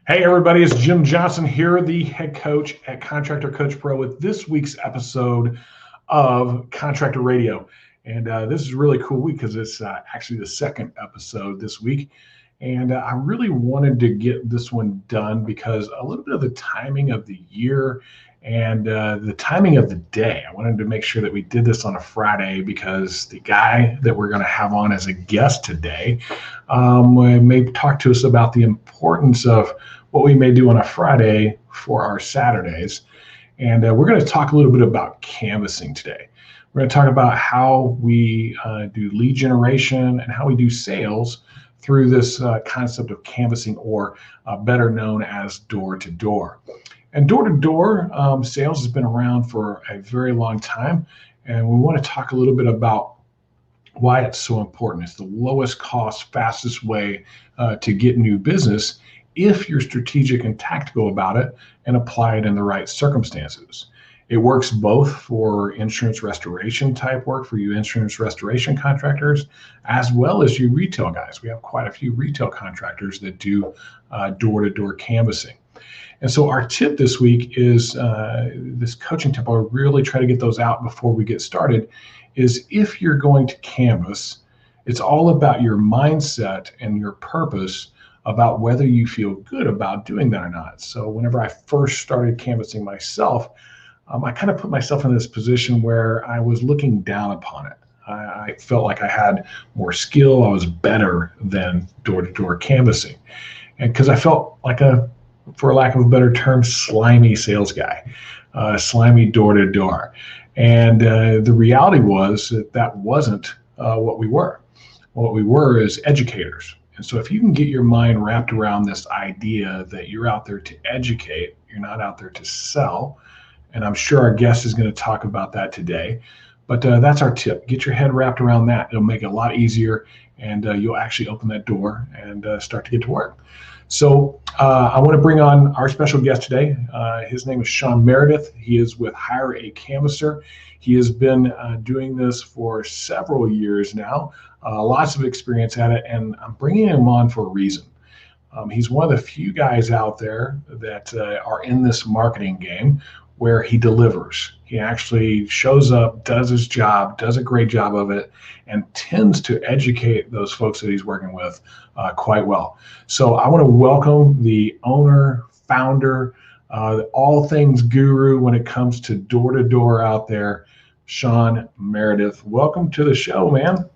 Hey everybody, it's Jim Johnson here, the head coach at Contractor Coach Pro with this week's episode of Contractor Radio. And this is a really cool week because it's actually the second episode this week. And I really wanted to get this one done because a little bit of the timing of the year and the timing of the day. I wanted to make sure that we did this on a Friday because the guy that we're going to have on as a guest today may talk to us about the importance of what we may do on a Friday for our Saturdays. And we're going to talk a little bit about canvassing today. We're going to talk about how we do lead generation and how we do sales through this concept of canvassing, or better known as door-to-door. And door-to-door sales has been around for a very long time, and we want to talk a little bit about why it's so important. It's the lowest cost, fastest way to get new business if you're strategic and tactical about it and apply it in the right circumstances. It works both for insurance restoration type work for you insurance restoration contractors, as well as you retail guys. We have quite a few retail contractors that do door-to-door canvassing. And so our tip this week is this coaching tip. I'll really try to get those out before we get started, is if you're going to canvass, it's all about your mindset and your purpose about whether you feel good about doing that or not. So whenever I first started canvassing myself, I kind of put myself in this position where I was looking down upon it. I felt like I had more skill. I was better than door-to-door canvassing. And because I felt like for lack of a better term, slimy sales guy, slimy door-to-door. And the reality was that wasn't what we were. What we were is educators. And so if you can get your mind wrapped around this idea that you're out there to educate, you're not out there to sell, and I'm sure our guest is going to talk about that today, but that's our tip. Get your head wrapped around that. It'll make it a lot easier, and you'll actually open that door and start to get to work. So I want to bring on our special guest today. His name is Shawn Meredith. He is with Hire a Canvasser. He has been doing this for several years now, lots of experience at it, and I'm bringing him on for a reason. He's one of the few guys out there that are in this marketing game where he delivers. He actually shows up, does his job, does a great job of it, and tends to educate those folks that he's working with quite well. So I want to welcome the owner, founder, all things guru when it comes to door-to-door out there, Shawn Meredith. Welcome to the show, man.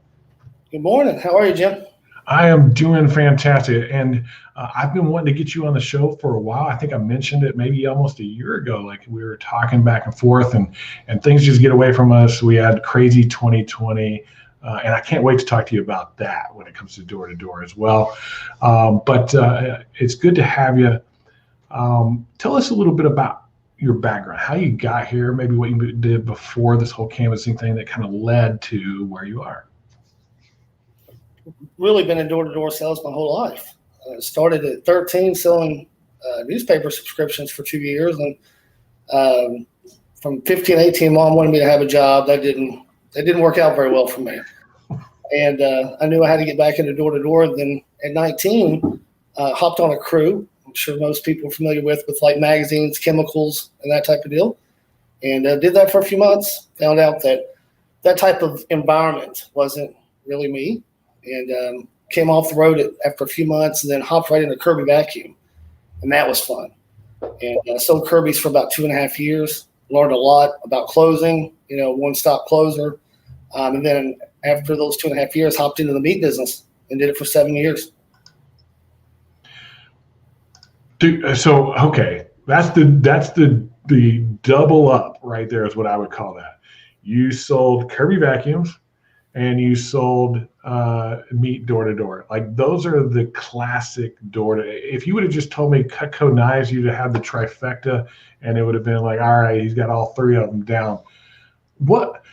Good morning. How are you, Jim? I am doing fantastic, and I've been wanting to get you on the show for a while. I think I mentioned it maybe almost a year ago. Like we were talking back and forth, and things just get away from us. We had crazy 2020, and I can't wait to talk to you about that when it comes to door-to-door as well. But it's good to have you. Tell us a little bit about your background, how you got here, maybe what you did before this whole canvassing thing that kind of led to where you are. Really been in door-to-door sales my whole life. Started at 13 selling newspaper subscriptions for 2 years, and from 15, 18, mom wanted me to have a job. That didn't work out very well for me, and I knew I had to get back into door-to-door. Then at 19, hopped on a crew. I'm sure most people are familiar with like magazines, chemicals, and that type of deal, and did that for a few months. Found out that type of environment wasn't really me. And came off the road after a few months, and then hopped right into Kirby Vacuum, and that was fun. And I sold Kirby's for about 2.5 years. Learned a lot about closing, one-stop closer. And then after those 2.5 years, hopped into the meat business and did it for 7 years. So okay, that's the double up right there is what I would call that. You sold Kirby Vacuums, and you sold meat door-to-door. Like those are the classic if you would have just told me Cutco knives, you'd have had the trifecta, and it would have been like, all right, he's got all three of them down. What,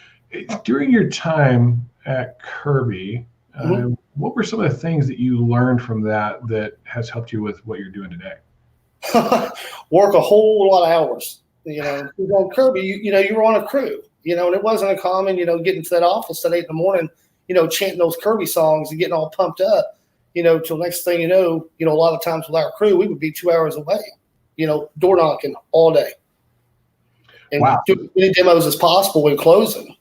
during your time at Kirby, what were some of the things that you learned from that has helped you with what you're doing today? Work a whole lot of hours. On Kirby, you were on a crew. And it wasn't uncommon, getting to that office at 8 in the morning, chanting those Kirby songs and getting all pumped up. till next thing you know, a lot of times with our crew, we would be 2 hours away, door knocking all day. And do as many demos as possible in closing.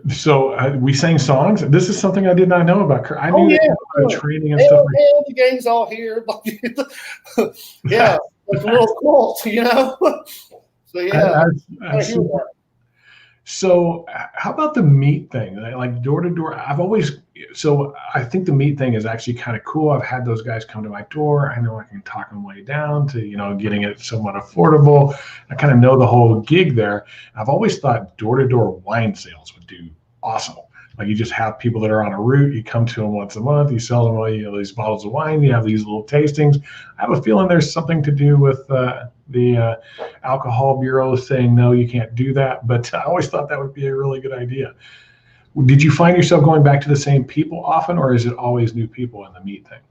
So we sang songs. This is something I did not know about. I knew that training and stuff. The gang's all here. Yeah, like a little cult, So yeah. So how about the meet thing? Like door to door? I think the meet thing is actually kind of cool. I've had those guys come to my door. I know I can talk them way down to, getting it somewhat affordable. I kind of know the whole gig there. I've always thought door to door wine sales would do awesome. Like you just have people that are on a route, you come to them once a month, you sell them these bottles of wine, you have these little tastings. I have a feeling there's something to do with the alcohol bureau saying, no, you can't do that. But I always thought that would be a really good idea. Did you find yourself going back to the same people often, or is it always new people in the meet thing?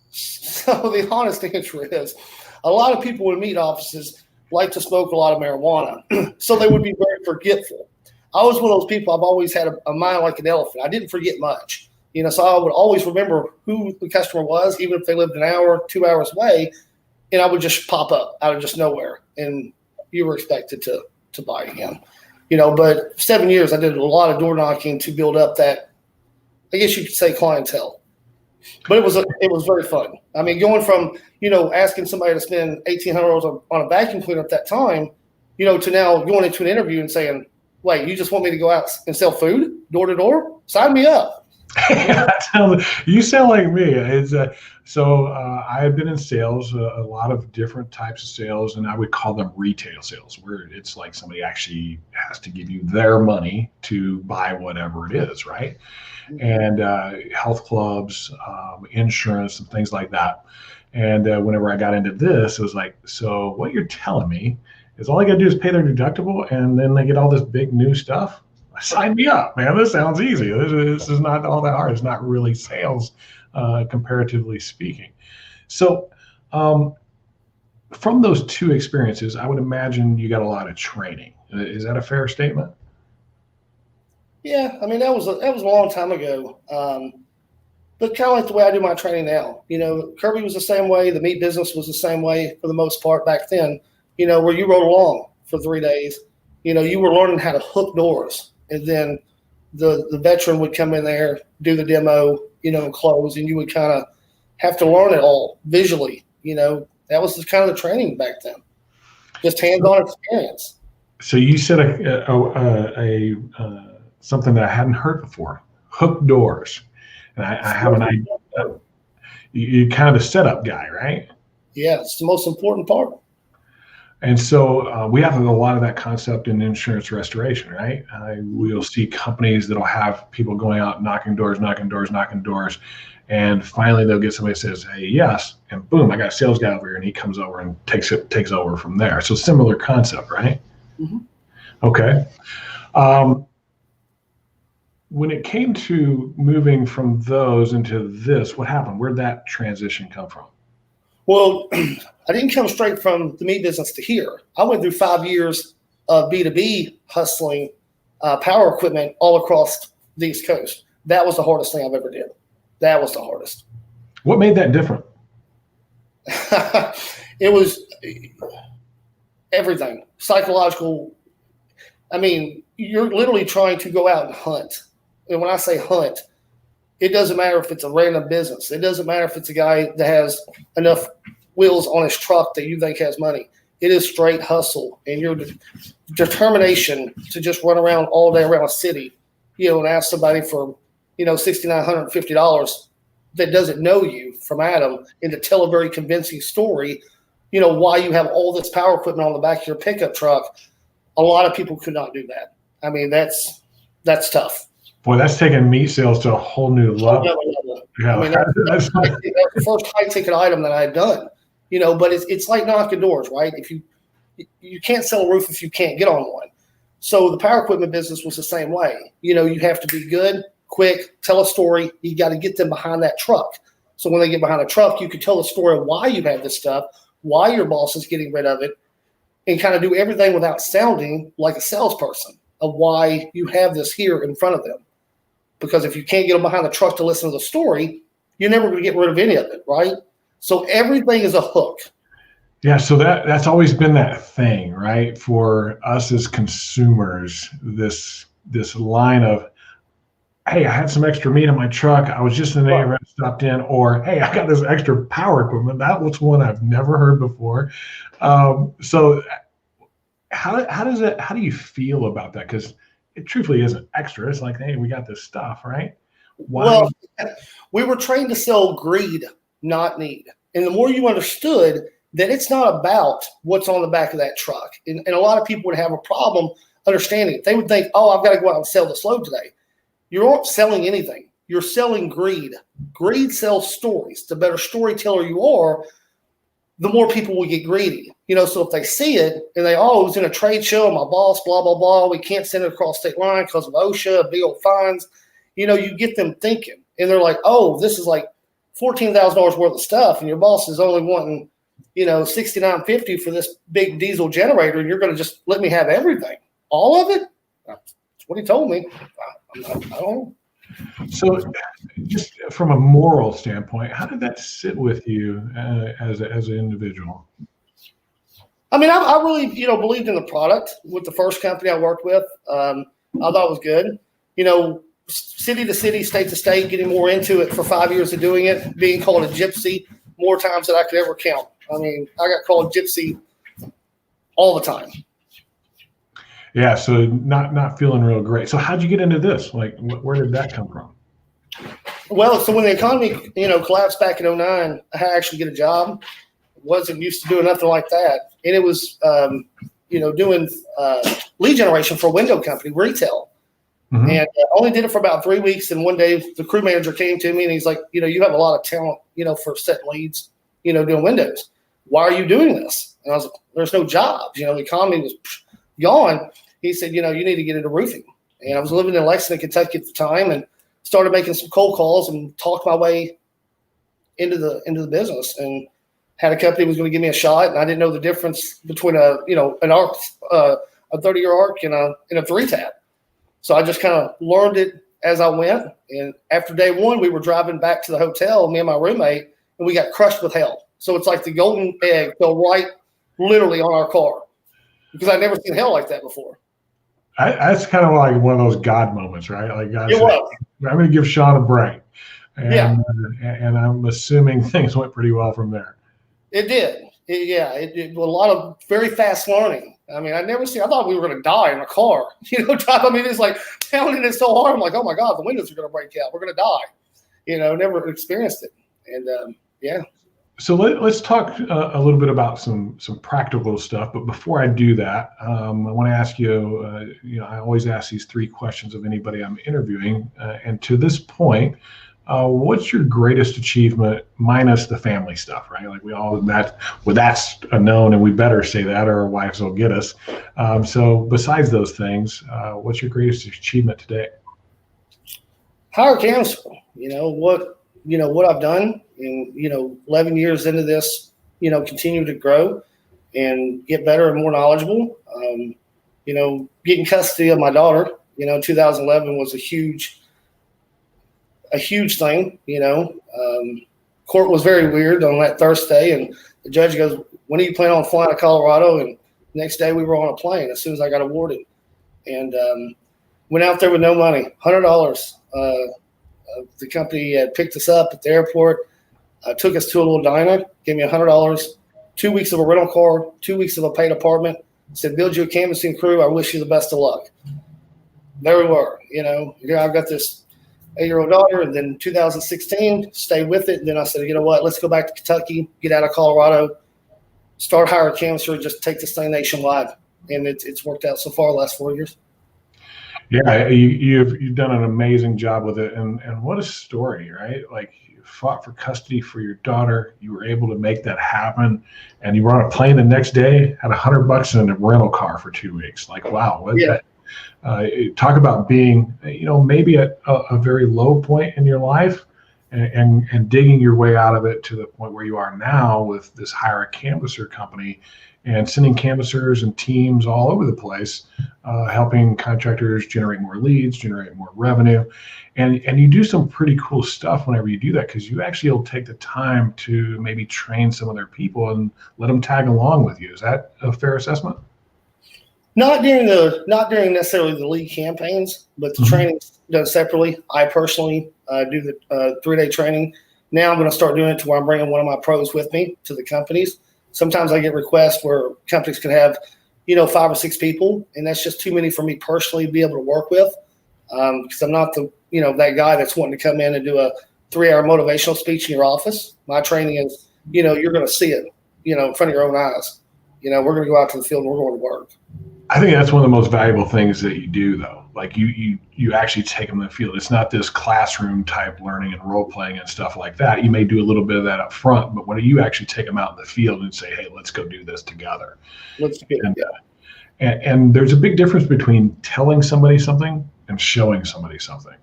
So the honest answer is a lot of people in meat offices like to smoke a lot of marijuana. So they would be very forgetful. I was one of those people. I've always had a mind like an elephant. I didn't forget much, so I would always remember who the customer was, even if they lived an hour, 2 hours away, and I would just pop up out of just nowhere, and you were expected to buy again, but 7 years, I did a lot of door knocking to build up that, I guess you could say, clientele, but it was very fun. I mean, going from, asking somebody to spend $1,800 on a vacuum cleaner at that time, to now going into an interview and saying, wait, you just want me to go out and sell food door to door? Sign me up. You sound like me. I have been in sales, a lot of different types of sales, and I would call them retail sales, where it's like somebody actually has to give you their money to buy whatever it is, right? And health clubs, insurance, and things like that. And whenever I got into this, it was like, so what you're telling me is all I got to do is pay their deductible, and then they get all this big new stuff? Sign me up, man. This sounds easy. This is not all that hard. It's not really sales, comparatively speaking. So from those two experiences, I would imagine you got a lot of training. Is that a fair statement? Yeah, I mean, that was a long time ago. But kind of like the way I do my training now. Kirby was the same way. The meat business was the same way for the most part back then, where you rode along for 3 days. You were learning how to hook doors. And then the veteran would come in there, do the demo, and close, and you would kind of have to learn it all visually. That was kind of the training back then, just hands-on experience. So you said something that I hadn't heard before: hook doors. And I have an idea. You're kind of the setup guy, right? Yeah, it's the most important part. And so we have a lot of that concept in insurance restoration, right? We'll see companies that'll have people going out knocking doors, and finally they'll get somebody that says, "Hey, yes," and boom, I got a sales guy over here, and he comes over and takes over from there. So similar concept, right? Mm-hmm. Okay. When it came to moving from those into this, what happened? Where'd that transition come from? Well, I didn't come straight from the meat business to here. I went through 5 years of B2B hustling power equipment all across the East Coast. That was the hardest thing I've ever did. That was the hardest. What made that different? It was everything. Psychological. I mean, you're literally trying to go out and hunt. And when I say hunt, it doesn't matter if it's a random business. It doesn't matter if it's a guy that has enough wheels on his truck that you think has money. It is straight hustle, and your determination to just run around all day around a city, and ask somebody for, $6,950 that doesn't know you from Adam, and to tell a very convincing story, why you have all this power equipment on the back of your pickup truck. A lot of people could not do that. I mean, that's tough. Boy, that's taking meat sales to a whole new level. Yeah. I mean, that's the first high ticket item that I had done, but it's like knocking doors, right? If you can't sell a roof if you can't get on one. So the power equipment business was the same way. You have to be good, quick, tell a story. You got to get them behind that truck. So when they get behind the truck, you could tell the story of why you have this stuff, why your boss is getting rid of it, and kind of do everything without sounding like a salesperson of why you have this here in front of them. because if you can't get them behind the truck to listen to the story, you're never going to get rid of any of it, right? So everything is a hook. Yeah, so that's always been that thing, right? For us as consumers, this line of, hey, I had some extra meat in my truck. I was just in the neighborhood, stopped in, or hey, I got this extra power equipment. That was one I've never heard before. So how do you feel about that? Because it truthfully isn't extra. It's like, hey, we got this stuff, right? Why? Well, we were trained to sell greed, not need. And the more you understood that it's not about what's on the back of that truck. And a lot of people would have a problem understanding it. They would think, oh, I've got to go out and sell this load today. You aren't selling anything. You're selling greed. Greed sells stories. The better storyteller you are, the more people will get greedy. So if they see it and they, oh, it was in a trade show, my boss, blah, blah, blah, we can't send it across state line because of OSHA, big old fines. You get them thinking. And they're like, oh, this is like $14,000 worth of stuff. And your boss is only wanting, $69.50 for this big diesel generator. And you're going to just let me have everything. All of it? That's what he told me. I don't know. So just from a moral standpoint, how did that sit with you as an individual? I mean, I really, believed in the product with the first company I worked with. I thought it was good. City to city, state to state, getting more into it for 5 years of doing it, being called a gypsy more times than I could ever count. I mean, I got called gypsy all the time. Yeah, so not feeling real great. So how'd you get into this? Like, where did that come from? Well, so when the economy, collapsed back in 2009, I had to actually get a job. Wasn't used to doing nothing like that. And it was, doing lead generation for a window company, retail. Mm-hmm. And I only did it for about 3 weeks. And one day the crew manager came to me and he's like, you have a lot of talent, for setting leads, doing windows. Why are you doing this? And I was like, there's no jobs. The economy was gone. He said, you need to get into roofing. And I was living in Lexington, Kentucky at the time and started making some cold calls and talked my way into the business and had a company that was going to give me a shot. And I didn't know the difference between an arc, a 30-year arc and a 3-tab. So I just kind of learned it as I went. And after day one, we were driving back to the hotel, me and my roommate, and we got crushed with hell. So it's like the golden egg fell right literally on our car because I'd never seen hell like that before. That's kind of like one of those God moments, right? Like God said, I'm going to give Shawn a break. And I'm assuming things went pretty well from there. It did. It a lot of very fast learning. I mean, I thought we were going to die in a car. I mean, it's like pounding it so hard. I'm like, oh my God, the windows are going to break out. We're going to die. Never experienced it. And So let's talk a little bit about some practical stuff. But before I do that, I want to ask you, I always ask these 3 questions of anybody I'm interviewing. And to this point, what's your greatest achievement minus the family stuff, right? Like that's a known and we better say that or our wives will get us. So besides those things, what's your greatest achievement today? Hire counsel, what I've done and, 11 years into this, continue to grow and get better and more knowledgeable. Getting custody of my daughter, 2011 was a huge thing, court was very weird on that Thursday. And the judge goes, when are you planning on flying to Colorado? And next day we were on a plane as soon as I got awarded and went out there with no money, $100. The company had picked us up at the airport, took us to a little diner, gave me $100, 2 weeks of a rental car, 2 weeks of a paid apartment, said, build you a canvassing crew. I wish you the best of luck. There we were, I've got this 8-year-old daughter. And then 2016, stayed with it. And then I said, you know what, let's go back to Kentucky, get out of Colorado, start hiring a canvasser, just take this thing nationwide. And it's worked out so far the last 4 years. Yeah, you've done an amazing job with it, and what a story, right? Like you fought for custody for your daughter, you were able to make that happen, and you were on a plane the next day, had $100 in a rental car for 2 weeks. Like, wow, what is that? Talk about being, maybe at a very low point in your life, and digging your way out of it to the point where you are now with this Hire a Canvasser company and sending canvassers and teams all over the place, helping contractors generate more leads, generate more revenue. And you do some pretty cool stuff whenever you do that, because you actually will take the time to maybe train some of their people and let them tag along with you. Is that a fair assessment? Not during necessarily the league campaigns, but the training's done separately. I personally do the 3-day training. Now I'm going to start doing it to where I'm bringing one of my pros with me to the companies. Sometimes I get requests where companies can have, 5 or 6 people, and that's just too many for me personally to be able to work with, because I'm not that guy that's wanting to come in and do a 3-hour motivational speech in your office. My training is, you're going to see it, in front of your own eyes. We're going to go out to the field and we're going to work. I think that's one of the most valuable things that you do, though. Like you actually take them to the field. It's not this classroom type learning and role playing and stuff like that. You may do a little bit of that up front, but when you actually take them out in the field and say, "Hey, let's go do this together," and there's a big difference between telling somebody something and showing somebody something.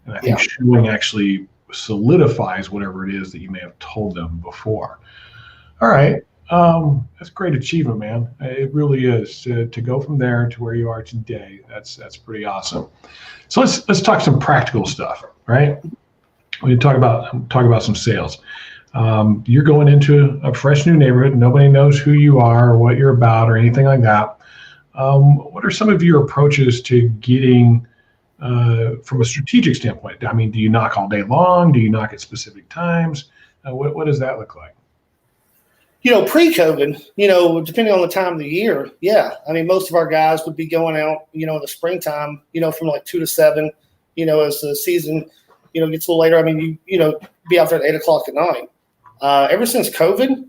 And I think showing actually solidifies whatever it is that you may have told them before. All right. That's a great achievement, man. It really is to go from there to where you are today. That's pretty awesome. So let's talk some practical stuff, right? We talk about some sales. You're going into a fresh new neighborhood. Nobody knows who you are or what you're about or anything like that. What are some of your approaches to getting from a strategic standpoint? I mean, do you knock all day long? Do you knock at specific times? What does that look like? Pre-COVID, depending on the time of the year, I mean, most of our guys would be going out, in the springtime, from like 2 to 7, as the season, gets a little later. I mean, you be out there at 8:00 at night. Ever since COVID,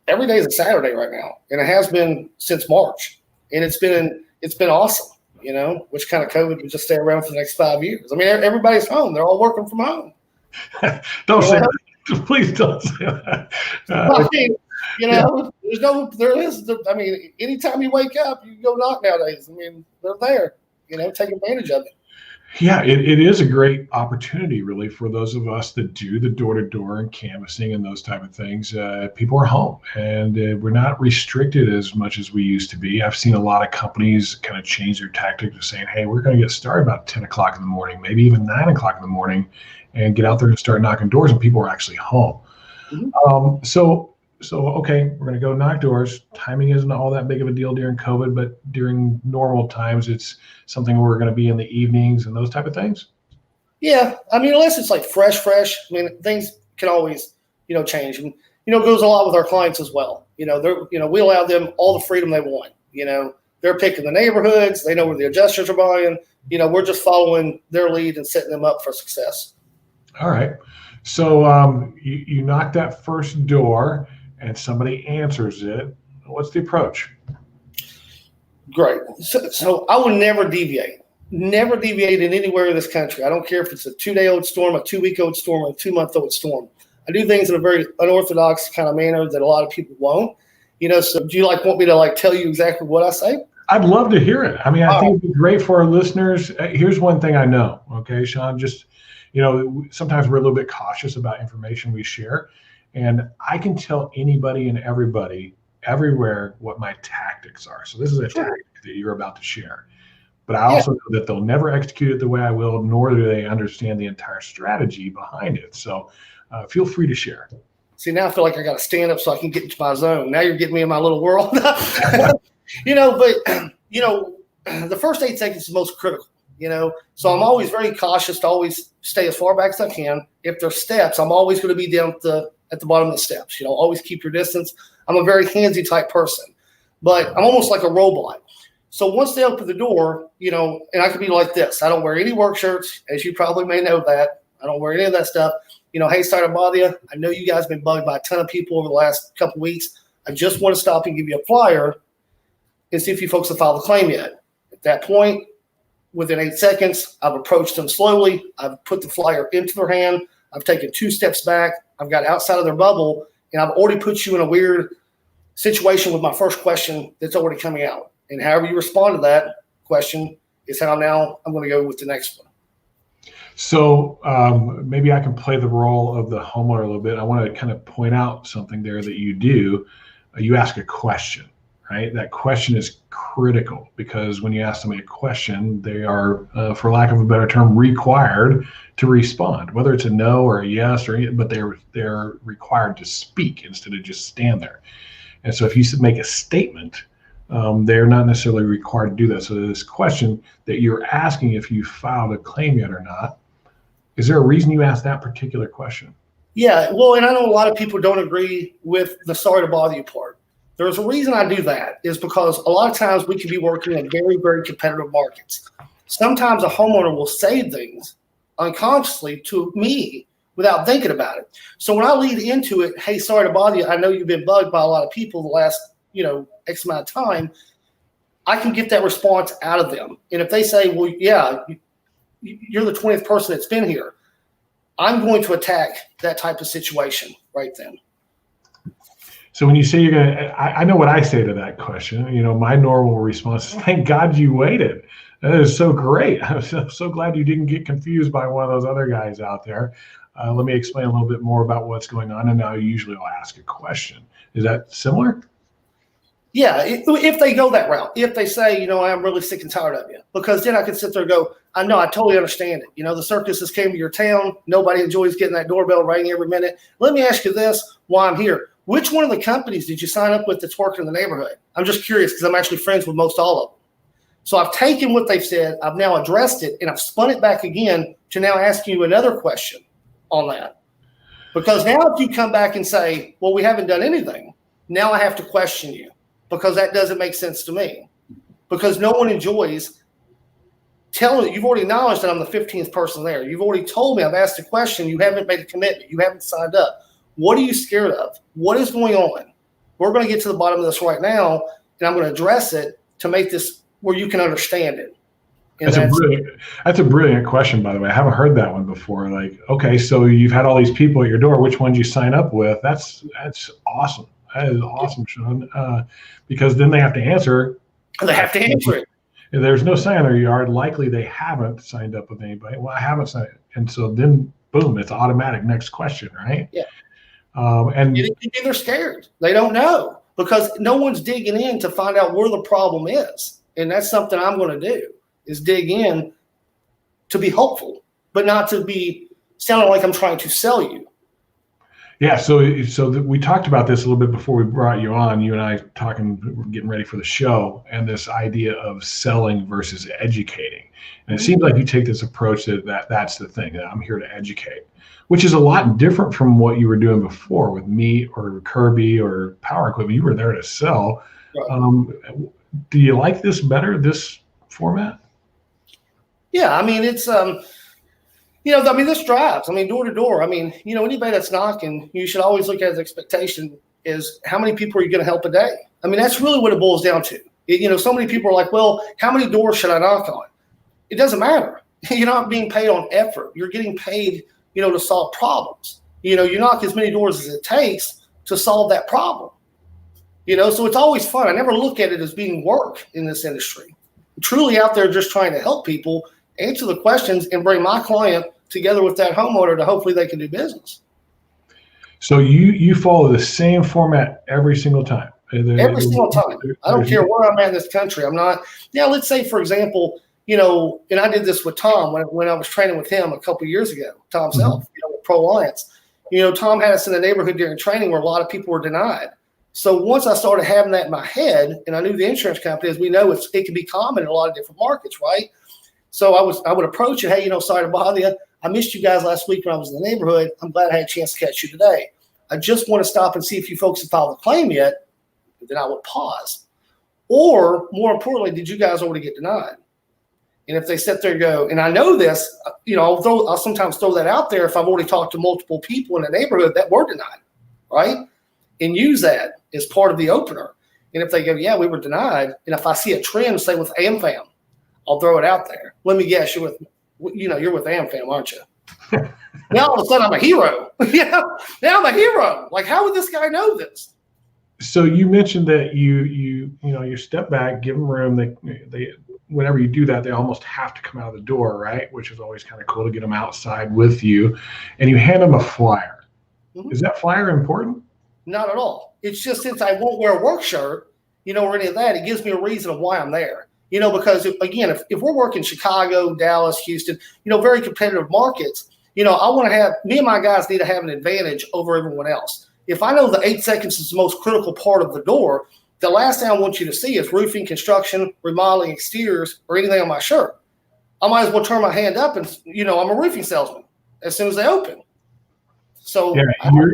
every day is a Saturday right now, and it has been since March, and it's been awesome. Which kind of COVID would just stay around for the next 5 years. I mean, everybody's home; they're all working from home. Don't say that. Please don't say that. I mean, anytime you wake up, you can go knock nowadays. I mean, they're there, take advantage of it. Yeah, it is a great opportunity, really, for those of us that do the door-to-door and canvassing and those type of things. People are home, and we're not restricted as much as we used to be. I've seen a lot of companies kind of change their tactic to saying, hey, we're going to get started about 10 o'clock in the morning, maybe even 9 o'clock in the morning, and get out there and start knocking doors, and people are actually home. Mm-hmm. So, okay, we're going to go knock doors. Timing isn't all that big of a deal during COVID, but during normal times, it's something where we're going to be in the evenings and those type of things. Yeah. I mean, unless it's like fresh, I mean, things can always, change. And, it goes a lot with our clients as well. We allow them all the freedom they want. They're picking the neighborhoods. They know where the adjusters are buying. We're just following their lead and setting them up for success. All right. So you knock that first door and somebody answers it. What's the approach? Great. So I would never deviate in anywhere in this country. I don't care if it's a 2-day-old storm, a 2-week-old storm, or a 2-month-old storm. I do things in a very unorthodox kind of manner that a lot of people won't. So do you want me to tell you exactly what I say? I'd love to hear it. I mean, I think it'd be great for our listeners. Here's one thing I know. Okay, Shawn, just, sometimes we're a little bit cautious about information we share. And I can tell anybody and everybody everywhere what my tactics are. So this is a tactic that you're about to share. But I also know that they'll never execute it the way I will, nor do they understand the entire strategy behind it. So feel free to share. See, now I feel like I got to stand up so I can get into my zone. Now you're getting me in my little world. But the first 8 seconds is most critical. So I'm always very cautious to always stay as far back as I can. If there's steps, I'm always going to be down at the bottom of the steps. Always keep your distance. I'm a very handsy type person, but I'm almost like a robot. So once they open the door, and I could be like this. I don't wear any work shirts, as you probably may know that. I don't wear any of that stuff. Hey, sorry to bother you. I know you guys have been bugged by a ton of people over the last couple of weeks. I just want to stop and give you a flyer and see if you folks have filed a claim yet. At that point, within 8 seconds, I've approached them slowly. I've put the flyer into their hand. I've taken 2 steps back. I've got outside of their bubble, and I've already put you in a weird situation with my first question that's already coming out. And however you respond to that question is how now I'm going to go with the next one. So maybe I can play the role of the homeowner a little bit. I want to kind of point out something there that you do. You ask a question, right? That question is critical because when you ask somebody a question, they are, for lack of a better term, required to respond, whether it's a no or a yes, but they're required to speak instead of just stand there. And so if you make a statement, they're not necessarily required to do that. So this question that you're asking if you filed a claim yet or not, is there a reason you asked that particular question? Yeah, well, and I know a lot of people don't agree with the sorry to bother you part. There's a reason I do that is because a lot of times we can be working in very, very competitive markets. Sometimes a homeowner will say things unconsciously to me without thinking about it. So when I lead into it, hey, sorry to bother you. I know you've been bugged by a lot of people the last, X amount of time. I can get that response out of them. And if they say, well, yeah, you're the 20th person that's been here, I'm going to attack that type of situation right then. So when you say you're going to, I know what I say to that question. My normal response is, thank God you waited. That is so great. I'm so glad you didn't get confused by one of those other guys out there. Let me explain a little bit more about what's going on. And now usually I'll ask a question. Is that similar? Yeah, if they go that route, if they say, I'm really sick and tired of you, because then I can sit there and go, I know, I totally understand it. The circus came to your town. Nobody enjoys getting that doorbell ringing every minute. Let me ask you this while I'm here. Which one of the companies did you sign up with that's working in the neighborhood? I'm just curious because I'm actually friends with most all of them. So I've taken what they've said, I've now addressed it, and I've spun it back again to now asking you another question on that. Because now if you come back and say, well, we haven't done anything, now I have to question you because that doesn't make sense to me. Because no one enjoys telling, you've already acknowledged that I'm the 15th person there. You've already told me, I've asked a question, you haven't made a commitment, you haven't signed up. What are you scared of? What is going on? We're going to get to the bottom of this right now, and I'm going to address it to make this where you can understand it. That's a brilliant question, by the way. I haven't heard that one before. Like, okay, so you've had all these people at your door. Which ones you sign up with? That's awesome. That is awesome, Shawn. Because then they have to answer. They have to answer it. If there's no sign in their yard, likely they haven't signed up with anybody. Well, I haven't signed it. And so then, boom, it's automatic. Next question, right? Yeah. And they're scared. They don't know because no one's digging in to find out where the problem is. And that's something I'm going to do is dig in to be hopeful, but not to be sounding like I'm trying to sell you. Yeah. So we talked about this a little bit before we brought you on, you and I talking, getting ready for the show, and this idea of selling versus educating. And it seems like you take this approach that's the thing, that I'm here to educate, which is a lot different from what you were doing before with me or Kirby or Power Equipment. You were there to sell. Right. Do you like this better, this format? Yeah, I mean, it's, this drives. Door to door. Anybody that's knocking, you should always look at the expectation is how many people are you going to help a day? That's really what it boils down to. So many people are like, well, how many doors should I knock on? It doesn't matter. You're not being paid on effort. You're getting paid, to solve problems. You knock as many doors as it takes to solve that problem. So it's always fun. I never look at it as being work in this industry. I'm truly out there just trying to help people answer the questions and bring my client together with that homeowner to hopefully they can do business. So you follow the same format every single time? Every single time. I don't care where I'm at in this country. I'm not. Yeah, let's say, for example, and I did this with Tom when I was training with him a couple of years ago, Tom Self, with Pro Alliance. Tom had us in the neighborhood during training where a lot of people were denied. So once I started having that in my head, and I knew the insurance company, as we know, it can be common in a lot of different markets, right? So I would approach it, hey, sorry to bother you. I missed you guys last week when I was in the neighborhood. I'm glad I had a chance to catch you today. I just want to stop and see if you folks have filed a claim yet. Then I would pause. Or more importantly, did you guys already get denied? And if they sit there and go, and I know this, I'll sometimes throw that out there if I've already talked to multiple people in the neighborhood that were denied, right? And use that as part of the opener. And if they go, yeah, we were denied, and if I see a trend, say with AmFam, I'll throw it out there. Let me guess, you're with AmFam, aren't you? Now all of a sudden I'm a hero. Now I'm a hero. Like, how would this guy know this? So you mentioned that you step back, give them room. whenever you do that, they almost have to come out of the door, right? Which is always kind of cool to get them outside with you. And you hand them a flyer. Mm-hmm. Is that flyer important? Not at all. It's just since I won't wear a work shirt, or any of that, it gives me a reason of why I'm there. Because again, if we're working Chicago, Dallas, Houston, very competitive markets, I want to have, me and my guys need to have an advantage over everyone else. If I know the 8 seconds is the most critical part of the door, the last thing I want you to see is roofing, construction, remodeling, exteriors, or anything on my shirt. I might as well turn my hand up and, I'm a roofing salesman as soon as they open. So yeah,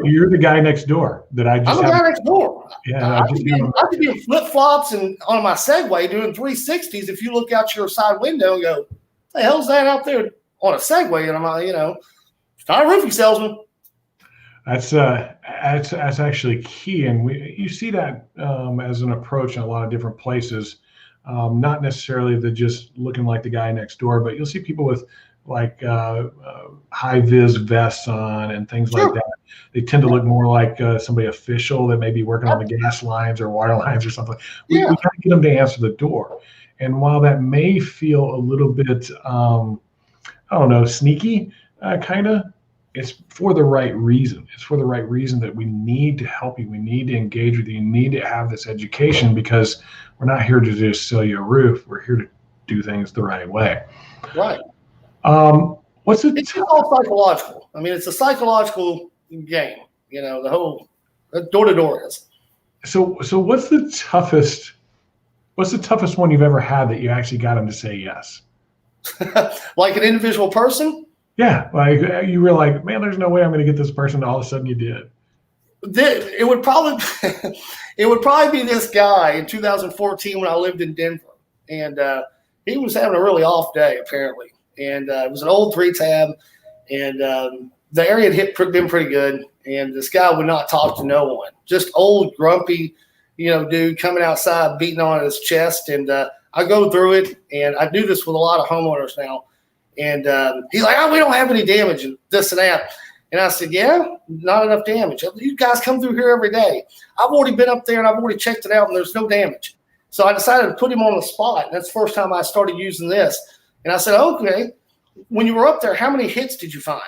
you're the guy next door that I just. I'm the guy next door. Yeah, I could be in flip flops and on my Segway doing 360s. If you look out your side window and go, "The hell's that out there on a Segway?" And I'm like, it's not a roofing salesman. That's actually key, and you see that as an approach in a lot of different places. Not necessarily the just looking like the guy next door, but you'll see people with like high vis vests on and things like that. They tend to look more like somebody official that may be working on the gas lines or water lines or something. We got to get them to answer the door. And while that may feel a little bit, sneaky, kind of, it's for the right reason. It's for the right reason that we need to help you. We need to engage with you. You need to have this education because we're not here to just sell you a roof. We're here to do things the right way. Right. It's all psychological. I mean, it's a psychological game. The whole door to door is. So what's the toughest one you've ever had that you actually got them to say yes? Like an individual person? Yeah, like you were like, man, there's no way I'm going to get this person. All of a sudden, you did. It would probably be this guy in 2014 when I lived in Denver, and he was having a really off day apparently, and it was an old 3-tab, and the area had been pretty good, and this guy would not talk to no one, just old grumpy, dude coming outside beating on his chest, and I go through it, and I do this with a lot of homeowners now. And he's like, we don't have any damage and this and that. And I said, yeah, not enough damage. You guys come through here every day. I've already been up there and I've already checked it out and there's no damage. So I decided to put him on the spot. And that's the first time I started using this. And I said, okay, when you were up there, how many hits did you find?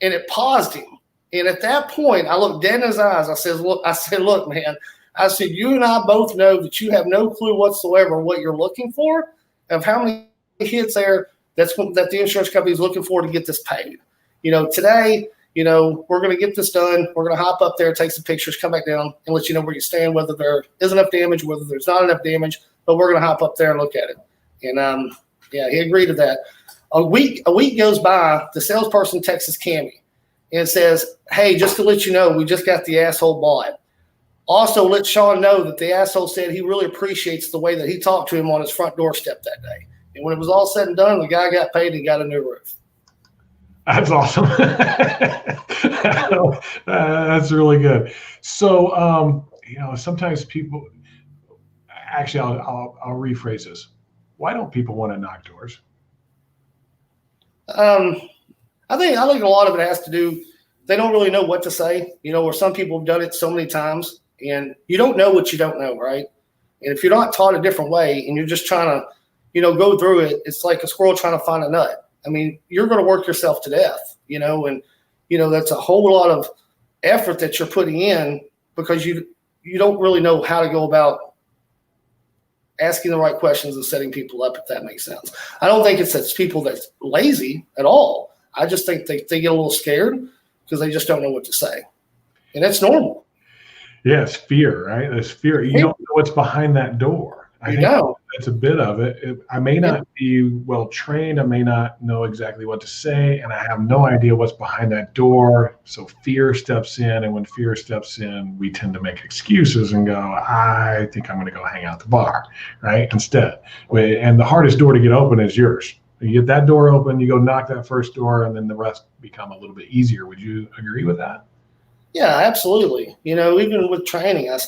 And it paused him. And at that point, I looked dead in his eyes. I said, look, man, I said, you and I both know that you have no clue whatsoever what you're looking for of how many hits there that the insurance company is looking for to get this paid. Today, we're going to get this done. We're going to hop up there, take some pictures, come back down and let you know where you stand, whether there is enough damage, whether there's not enough damage, but we're going to hop up there and look at it. And he agreed to that. A week goes by, the salesperson texts Cammy and says, hey, just to let you know, we just got the asshole bought. Also, let Shawn know that the asshole said he really appreciates the way that he talked to him on his front doorstep that day. And when it was all said and done, the guy got paid and got a new roof. That's awesome. That's really good. So, sometimes people – actually, I'll rephrase this. Why don't people want to knock doors? I think a lot of it has to do – they don't really know what to say, or some people have done it so many times. And you don't know what you don't know, right? And if you're not taught a different way and you're just trying to – go through it, it's like a squirrel trying to find a nut. I mean, you're going to work yourself to death, and, that's a whole lot of effort that you're putting in because you don't really know how to go about asking the right questions and setting people up, if that makes sense. I don't think it's people that's lazy at all. I just think they get a little scared because they just don't know what to say. And that's normal. Yeah, it's fear, right? It's fear. You don't know what's behind that door. I think that's a bit of it. I may not be well trained. I may not know exactly what to say, and I have no idea what's behind that door. So fear steps in, and when fear steps in, we tend to make excuses and go, I think I'm going to go hang out at the bar, right? Instead. And the hardest door to get open is yours. You get that door open, you go knock that first door, and then the rest become a little bit easier. Would you agree with that? Yeah, absolutely. Even with training, I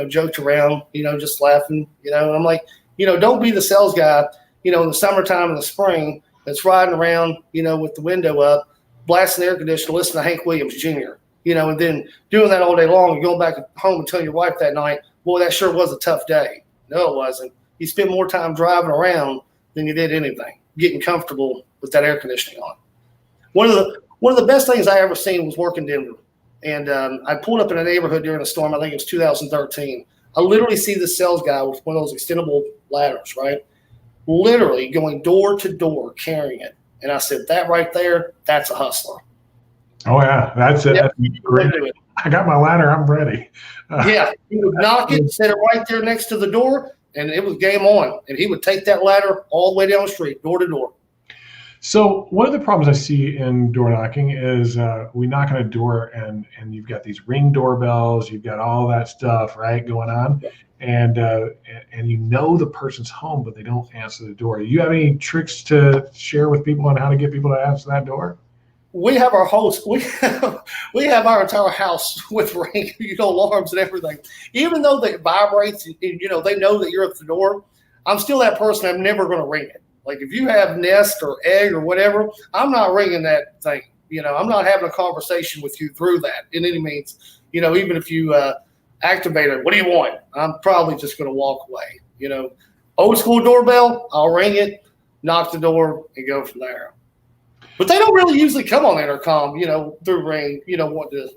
joked around, just laughing, and I'm like, don't be the sales guy, in the summertime in the spring that's riding around, with the window up, blasting the air conditioner, listening to Hank Williams Jr., and then doing that all day long and going back home and telling your wife that night, boy, that sure was a tough day. No, it wasn't. you spent more time driving around than you did anything, getting comfortable with that air conditioning on. One of the best things I ever seen was work in Denver. And I pulled up in a neighborhood during a storm. I think it was 2013. I literally see the sales guy with one of those extendable ladders, right? Literally going door to door carrying it. And I said, that right there, that's a hustler. Oh, yeah. That's it. Yep. That's great. I got my ladder. I'm ready. Yeah. He would knock it, set it right there next to the door, and it was game on. And he would take that ladder all the way down the street, door to door. So one of the problems I see in door knocking is we knock on a door and you've got these Ring doorbells, you've got all that stuff, right, going on, and you know the person's home, but they don't answer the door. Do you have any tricks to share with people on how to get people to answer that door? We have our host. We have our entire house with Ring, alarms and everything. Even though it vibrates, and they know that you're at the door. I'm still that person. I'm never going to ring it. Like if you have Nest or Egg or whatever, I'm not ringing that thing. I'm not having a conversation with you through that in any means. Even if you activate it, what do you want? I'm probably just going to walk away. Old school doorbell, I'll ring it, knock the door, and go from there. But they don't really usually come on intercom, through Ring, what to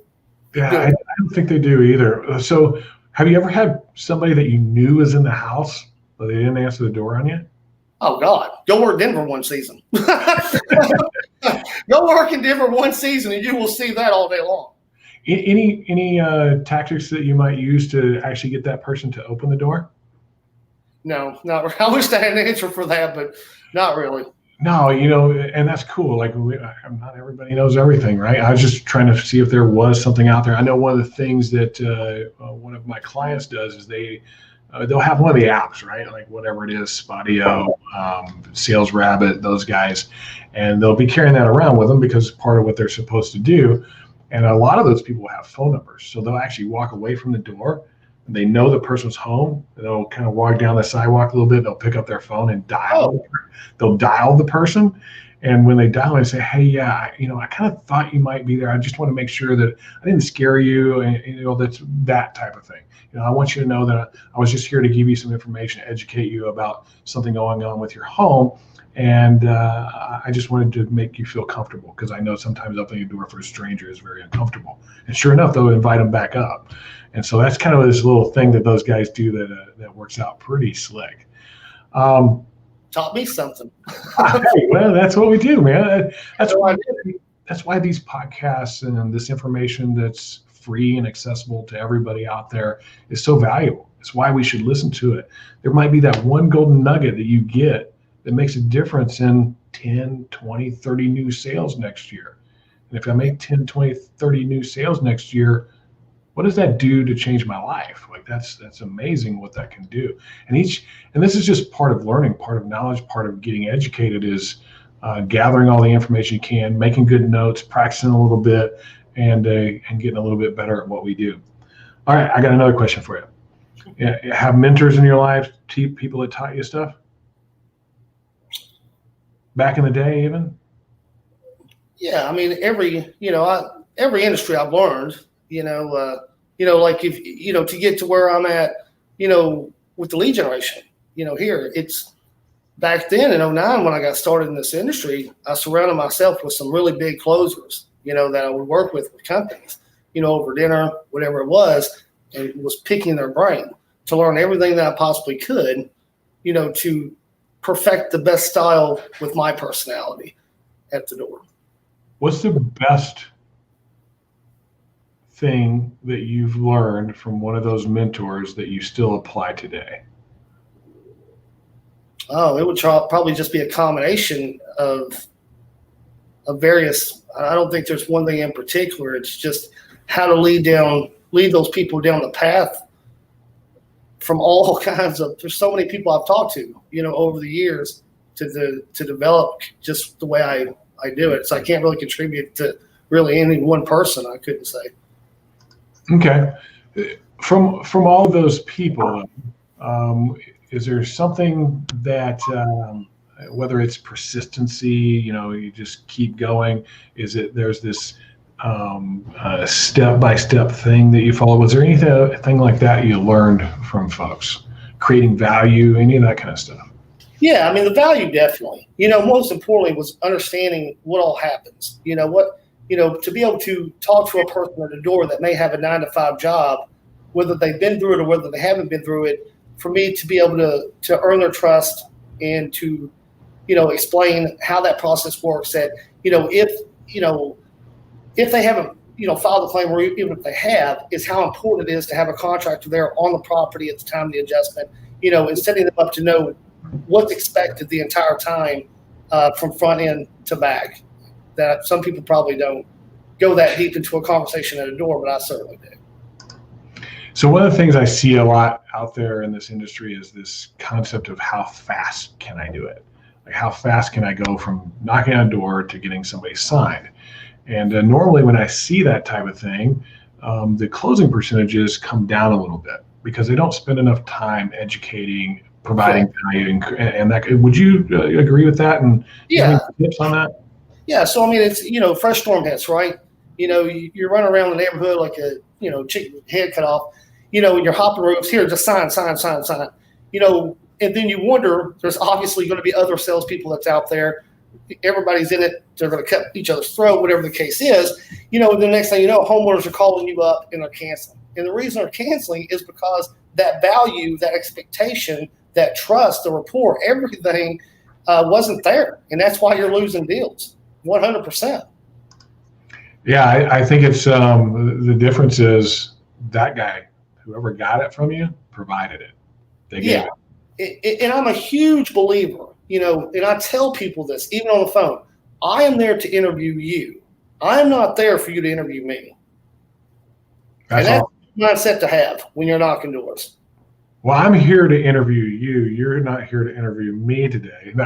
Yeah, I don't think they do either. So have you ever had somebody that you knew was in the house, but they didn't answer the door on you? Oh, God. Go work Denver one season. Go work in Denver one season, and you will see that all day long. Any tactics that you might use to actually get that person to open the door? No, not. I wish I had an answer for that, but not really. No, and that's cool. Like, not everybody knows everything, right? I was just trying to see if there was something out there. I know one of the things that one of my clients does is they'll have one of the apps, right? Like whatever it is, Spotio, Sales Rabbit, those guys, and they'll be carrying that around with them because it's part of what they're supposed to do. And a lot of those people have phone numbers, so they'll actually walk away from the door. And they know the person's home. They'll kind of walk down the sidewalk a little bit. They'll pick up their phone and dial. They'll dial the person. And when they dial, they say, "Hey, yeah, I kind of thought you might be there. I just want to make sure that I didn't scare you." And that's that type of thing. I want you to know that I was just here to give you some information, educate you about something going on with your home. And I just wanted to make you feel comfortable because I know sometimes opening a door for a stranger is very uncomfortable. And sure enough, they'll invite them back up. And so that's kind of this little thing that those guys do that works out pretty slick. Taught me something. Hey, well, that's what we do, man. That's why these podcasts and this information that's free and accessible to everybody out there is so valuable. It's why we should listen to it. There might be that one golden nugget that you get that makes a difference in 10, 20, 30 new sales next year. And if I make 10, 20, 30 new sales next year, what does that do to change my life? Like that's amazing what that can do. And this is just part of learning, part of knowledge, part of getting educated is gathering all the information you can, making good notes, practicing a little bit, and getting a little bit better at what we do. All right, I got another question for you. Yeah, have mentors in your life, people that taught you stuff? Back in the day, even? Yeah, I mean, every industry I've learned, like if, to get to where I'm at, with the lead generation, here it's back then in 2009 when I got started in this industry, I surrounded myself with some really big closers, that I would work with companies, over dinner, whatever it was, and was picking their brain to learn everything that I possibly could, to perfect the best style with my personality at the door. What's the best thing that you've learned from one of those mentors that you still apply today? Oh, it would probably just be a combination of various. I don't think there's one thing in particular. It's just how to lead those people down the path from all kinds of. There's so many people I've talked to, over the years to develop just the way I do it. So I can't really contribute to really any one person. I couldn't say. Okay, from all those people, is there something that whether it's persistency, you just keep going? There's this step-by-step thing that you follow? Was there anything like that you learned from folks? creating value, any of that kind of stuff? Yeah, I mean, the value definitely. Most importantly was understanding what all happens. To be able to talk to a person at the door that may have a 9-to-5 job, whether they've been through it or whether they haven't been through it, for me to be able to earn their trust and to, explain how that process works. That, if they haven't, filed a claim, or even if they have, is how important it is to have a contractor there on the property at the time of the adjustment, and setting them up to know what's expected the entire time from front end to back. That some people probably don't go that deep into a conversation at a door, but I certainly do. So one of the things I see a lot out there in this industry is this concept of how fast can I do it? Like how fast can I go from knocking on a door to getting somebody signed? And normally when I see that type of thing, the closing percentages come down a little bit because they don't spend enough time educating, providing value, and that. Would you agree with that? And yeah, tips on that? Yeah. So I mean, it's fresh storm hits, right? You're running around the neighborhood like a chicken head cut off. And you're hopping roofs here, just sign. And then you wonder, there's obviously going to be other salespeople that's out there. Everybody's in it. They're going to cut each other's throat, whatever the case is. The next thing you know, homeowners are calling you up and they're canceling. And the reason they're canceling is because that value, that expectation, that trust, the rapport, everything wasn't there. And that's why you're losing deals, 100%. Yeah, I think it's the difference is that guy, whoever got it from you, provided it. They gave it. And I'm a huge believer, and I tell people this, even on the phone, I am there to interview you. I'm not there for you to interview me. That's a mindset to have when you're knocking doors. Well, I'm here to interview you. You're not here to interview me today. No,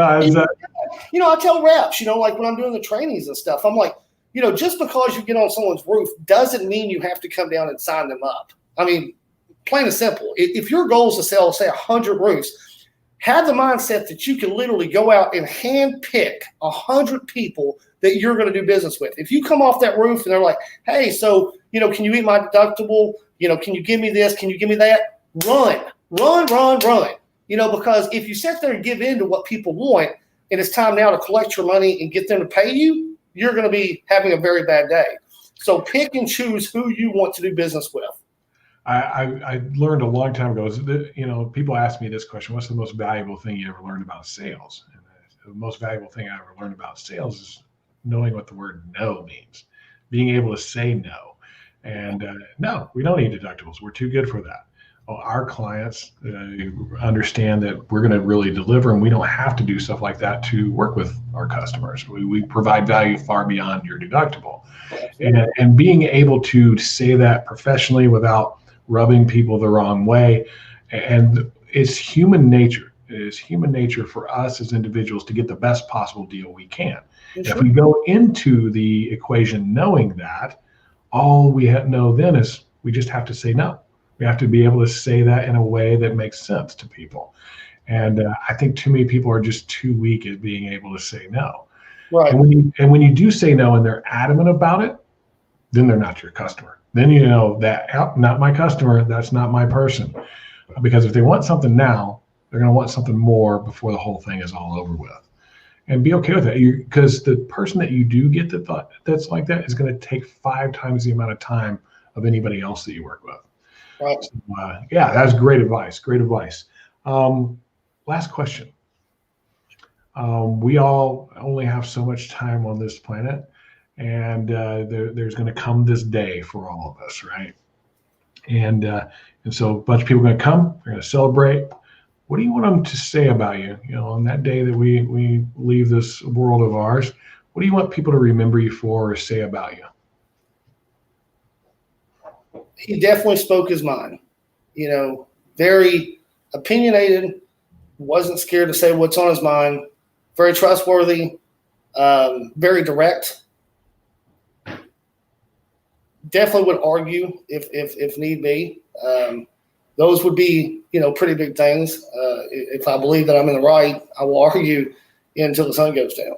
I tell reps, like when I'm doing the trainings and stuff, I'm like, just because you get on someone's roof doesn't mean you have to come down and sign them up. I mean, plain and simple. If your goal is to sell, say, 100 roofs, have the mindset that you can literally go out and hand pick 100 people that you're going to do business with. If you come off that roof and they're like, hey, so, can you meet my deductible? Can you give me this? Can you give me that? Run. Because if you sit there and give in to what people want, and it's time now to collect your money and get them to pay you, you're going to be having a very bad day. So pick and choose who you want to do business with. I learned a long time ago, people ask me this question, what's the most valuable thing you ever learned about sales? And the most valuable thing I ever learned about sales is knowing what the word no means, being able to say no. And no, we don't need deductibles. We're too good for that. Well, our clients understand that we're going to really deliver, and we don't have to do stuff like that to work with our customers. We provide value far beyond your deductible. And being able to say that professionally without rubbing people the wrong way, and it's human nature. It is human nature for us as individuals to get the best possible deal we can. Sure. If we go into the equation knowing that, all we know then is we just have to say no. We have to be able to say that in a way that makes sense to people. And I think too many people are just too weak at being able to say no. Right. And when you do say no and they're adamant about it, then they're not your customer. Then you know that, not my customer, that's not my person. Because if they want something now, they're going to want something more before the whole thing is all over with. And be okay with that, because the person that you do get that's like that is going to take 5 times the amount of time of anybody else that you work with. Right. So, that's great advice. Great advice. Last question. We all only have so much time on this planet, and there's going to come this day for all of us, right? And so a bunch of people are going to come. They're going to celebrate. What do you want them to say about you? On that day that we leave this world of ours, what do you want people to remember you for or say about you? He definitely spoke his mind. Very opinionated, wasn't scared to say what's on his mind, very trustworthy, very direct. Definitely would argue if need be. Those would be, pretty big things. If I believe that I'm in the right, I will argue until the sun goes down.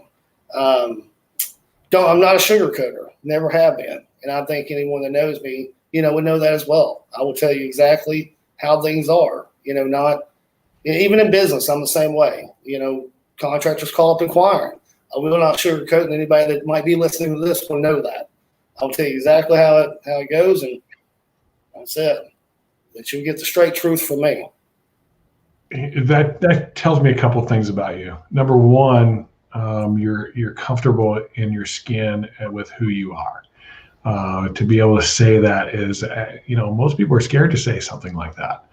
I'm not a sugarcoater, never have been. And I think anyone that knows me would know that as well. I will tell you exactly how things are, not even in business. I'm the same way. Contractors call up inquiring. I will not sugarcoat, and anybody that might be listening to this will know that. I'll tell you exactly how it goes, and that's it. That you'll get the straight truth from me. That tells me a couple of things about you. Number one, you're comfortable in your skin and with who you are. To be able to say that is, most people are scared to say something like that.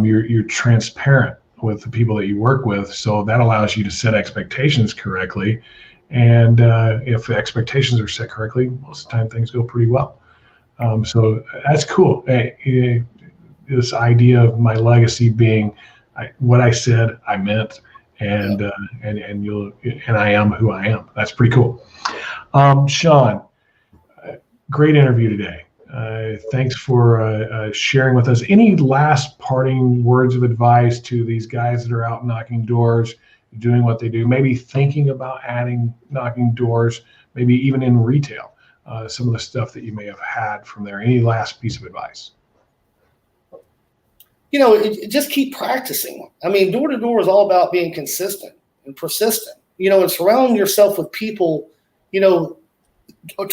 You're transparent with the people that you work with, so that allows you to set expectations correctly. And if expectations are set correctly, most of the time things go pretty well. So that's cool. Hey, this idea of my legacy being what I said, I meant, and I am who I am. That's pretty cool. Shawn, great interview today. Thanks for sharing with us. Any last parting words of advice to these guys that are out knocking doors, doing what they do, maybe thinking about knocking doors, maybe even in retail, some of the stuff that you may have had from there? Any last piece of advice? Just keep practicing. I mean, door to door is all about being consistent and persistent, and surrounding yourself with people, to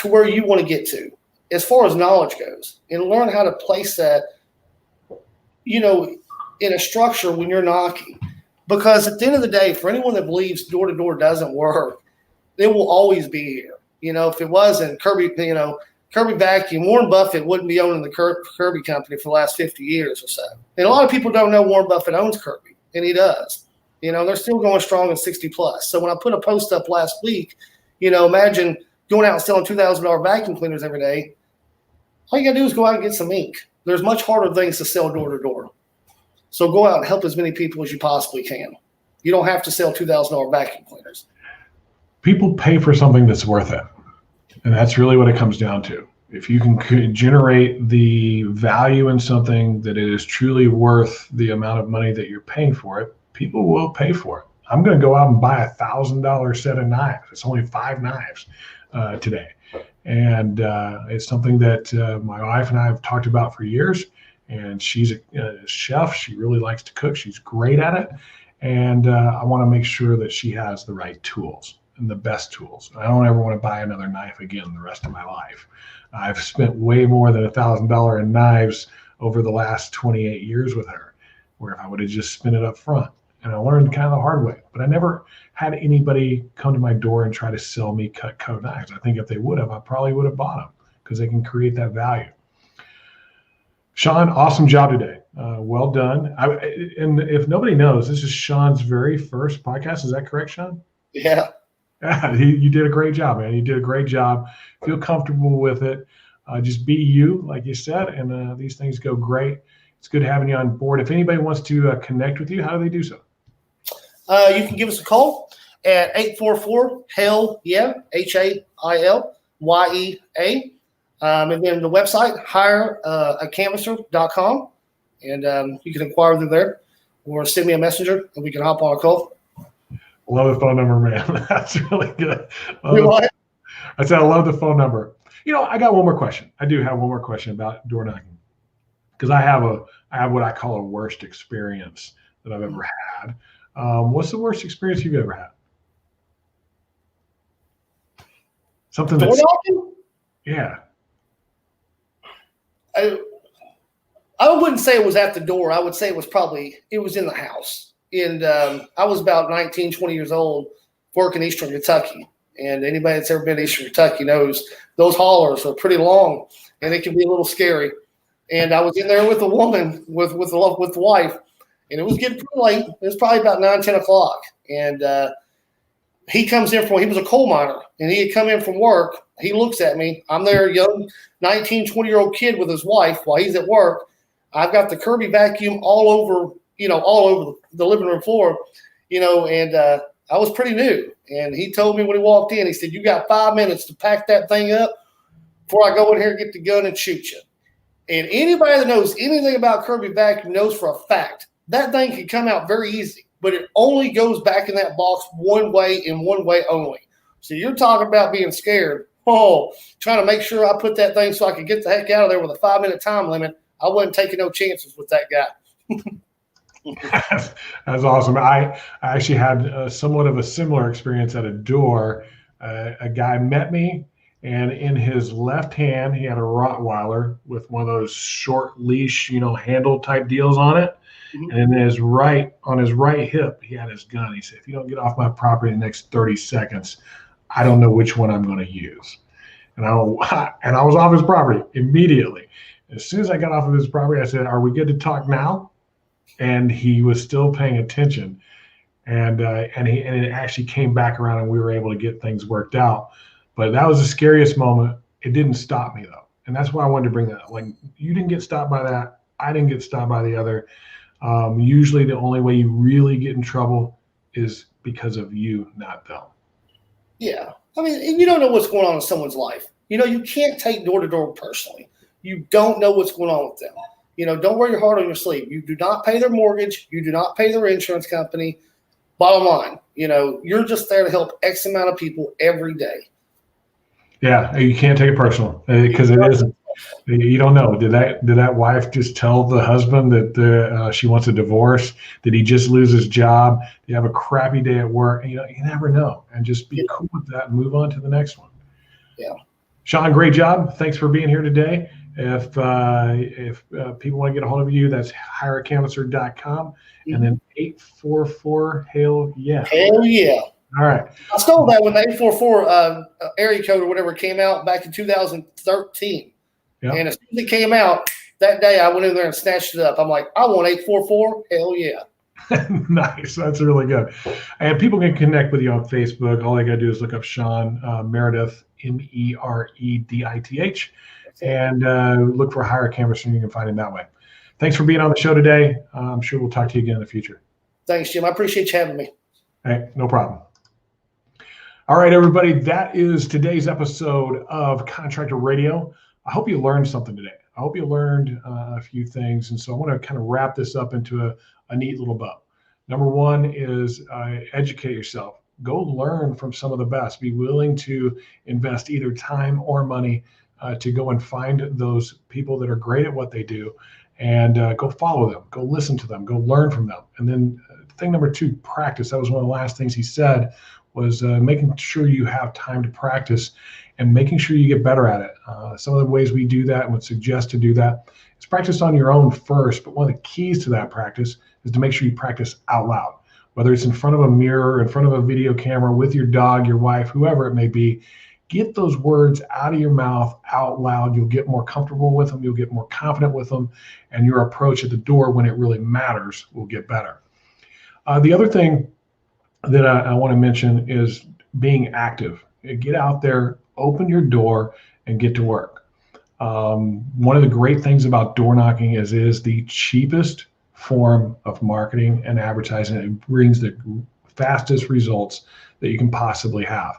where you want to get to as far as knowledge goes, and learn how to place that, in a structure when you're knocking. Because at the end of the day, for anyone that believes door to door doesn't work, they will always be here. If it wasn't Kirby Vacuum, Warren Buffett wouldn't be owning the Kirby company for the last 50 years or so. And a lot of people don't know Warren Buffett owns Kirby, and he does. They're still going strong at 60 plus. So when I put a post up last week, imagine going out and selling $2,000 vacuum cleaners every day. All you got to do is go out and get some ink. There's much harder things to sell door to door. So go out and help as many people as you possibly can. You don't have to sell $2,000 vacuum cleaners. People pay for something that's worth it. And that's really what it comes down to. If you can generate the value in something that it is truly worth the amount of money that you're paying for it, people will pay for it. I'm going to go out and buy $1,000 set of knives. It's only 5 knives today. And it's something that my wife and I have talked about for years. And she's a chef. She really likes to cook. She's great at it. And I want to make sure that she has the right tools and the best tools. I don't ever want to buy another knife again the rest of my life. I've spent way more than $1,000 in knives over the last 28 years with her, where if I would have just spent it up front. And I learned kind of the hard way. But I never had anybody come to my door and try to sell me Cutco knives. I think if they would have, I probably would have bought them because they can create that value. Shawn, awesome job today. Well done. And if nobody knows, this is Shawn's very first podcast. Is that correct, Shawn? Yeah. Yeah, you did a great job, man. You did a great job. Feel comfortable with it. Just be you, like you said, and these things go great. It's good having you on board. If anybody wants to connect with you, how do they do so? You can give us a call at 844-HAIL-YEA, HAILYEA. And then the website, hireacanvasser.com. And you can inquire through there or send me a messenger and we can hop on a call. Love the phone number, man. That's really good. What? I said I love the phone number. I got one more question. I do have one more question about door knocking because I have what I call a worst experience that I've ever had. What's the worst experience you've ever had? Something door that's knocking? Yeah. I wouldn't say it was at the door. I would say it was in the house. And I was about 19, 20 years old working Eastern Kentucky. And anybody that's ever been to Eastern Kentucky knows those haulers are pretty long and it can be a little scary. And I was in there with a woman, with the wife, and it was getting pretty late. It was probably about 9, 10 o'clock. And he comes in he was a coal miner, and he had come in from work. He looks at me. I'm there, young 19, 20-year-old kid with his wife while he's at work. I've got the Kirby vacuum all over the living room floor, and I was pretty new. And he told me when he walked in, he said, "You got 5 minutes to pack that thing up before I go in here and get the gun and shoot you." And anybody that knows anything about Kirby vacuum knows for a fact that thing can come out very easy, but it only goes back in that box one way and one way only. So you're talking about being scared. trying to make sure I put that thing so I could get the heck out of there with a 5-minute time limit. I wasn't taking no chances with that guy. That's awesome. I actually had somewhat of a similar experience at a door. A guy met me, and in his left hand, he had a Rottweiler with one of those short leash, handle type deals on it. Mm-hmm. And on his right hip, he had his gun. He said, "If you don't get off my property in the next 30 seconds, I don't know which one I'm going to use." And I was off his property immediately. As soon as I got off of his property, I said, "Are we good to talk now?" And he was still paying attention. And it actually came back around, and we were able to get things worked out. But that was the scariest moment. It didn't stop me, though. And that's why I wanted to bring that up. Like, you didn't get stopped by that. I didn't get stopped by the other. Usually the only way you really get in trouble is because of you, not them. Yeah. I mean, you don't know what's going on in someone's life. You can't take door to door personally. You don't know what's going on with them. Don't wear your heart on your sleeve. You do not pay their mortgage. You do not pay their insurance company. Bottom line, you're just there to help X amount of people every day. Yeah, you can't take it personal because it isn't. You don't know. Did that wife just tell the husband that she wants a divorce? Did he just lose his job? Did he have a crappy day at work? You never know. And just be cool with that and move on to the next one. Yeah. Shawn, great job. Thanks for being here today. If people want to get a hold of you, that's hireacanvasser.com and then 844 Hell Yeah. Hell yeah. All right. I stole that when the 844 area code or whatever came out back in 2013. Yep. And as soon as it came out that day, I went in there and snatched it up. I'm like, I want 844. Hell yeah. Nice. That's really good. And people can connect with you on Facebook. All they got to do is look up Shawn Meredith, Meredith, and look for Hire a Canvasser, and you can find him that way. Thanks for being on the show today. I'm sure we'll talk to you again in the future. Thanks, Jim. I appreciate you having me. Hey, no problem. All right, everybody. That is today's episode of Contractor Radio. I hope you learned something today. I hope you learned a few things. And so I want to kind of wrap this up into a neat little bow. Number one is educate yourself. Go learn from some of the best. Be willing to invest either time or money to go and find those people that are great at what they do and go follow them, go listen to them, go learn from them. And then thing number two, practice. That was one of the last things he said was making sure you have time to practice and making sure you get better at it. Some of the ways we do that and would suggest to do that is practice on your own first. But one of the keys to that practice is to make sure you practice out loud, whether it's in front of a mirror, in front of a video camera, with your dog, your wife, whoever it may be. Get those words out of your mouth out loud. You'll get more comfortable with them. You'll get more confident with them. And your approach at the door when it really matters will get better. The other thing that I want to mention is being active. Get out there, open your door, and get to work. One of the great things about door knocking is it is the cheapest form of marketing and advertising. It brings the fastest results that you can possibly have.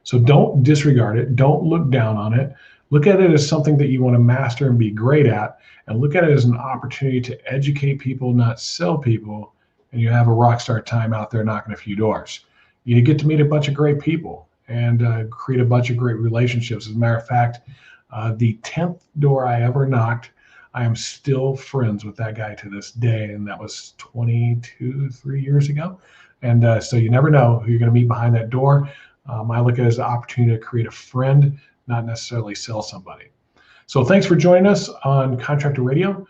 So don't disregard it. Don't look down on it. Look at it as something that you want to master and be great at, and look at it as an opportunity to educate people, not sell people, and you have a rock star time out there knocking a few doors. You get to meet a bunch of great people and create a bunch of great relationships. As a matter of fact, the 10th door I ever knocked, I am still friends with that guy to this day, and that was 3 years ago. And so you never know who you're going to meet behind that door. I look at it as an opportunity to create a friend, not necessarily sell somebody. So thanks for joining us on Contractor Radio.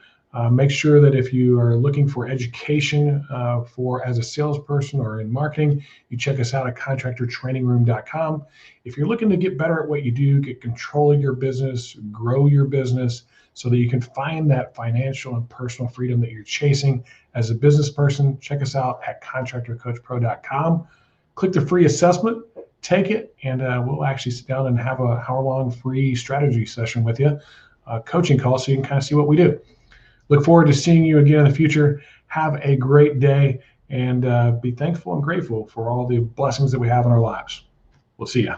Make sure that if you are looking for education as a salesperson or in marketing, you check us out at contractortrainingroom.com. If you're looking to get better at what you do, get control of your business, grow your business so that you can find that financial and personal freedom that you're chasing as a business person, check us out at contractorcoachpro.com. Click the free assessment, take it, and we'll actually sit down and have a hour-long free strategy session with you, a coaching call, so you can kind of see what we do. Look forward to seeing you again in the future. Have a great day, and be thankful and grateful for all the blessings that we have in our lives. We'll see you.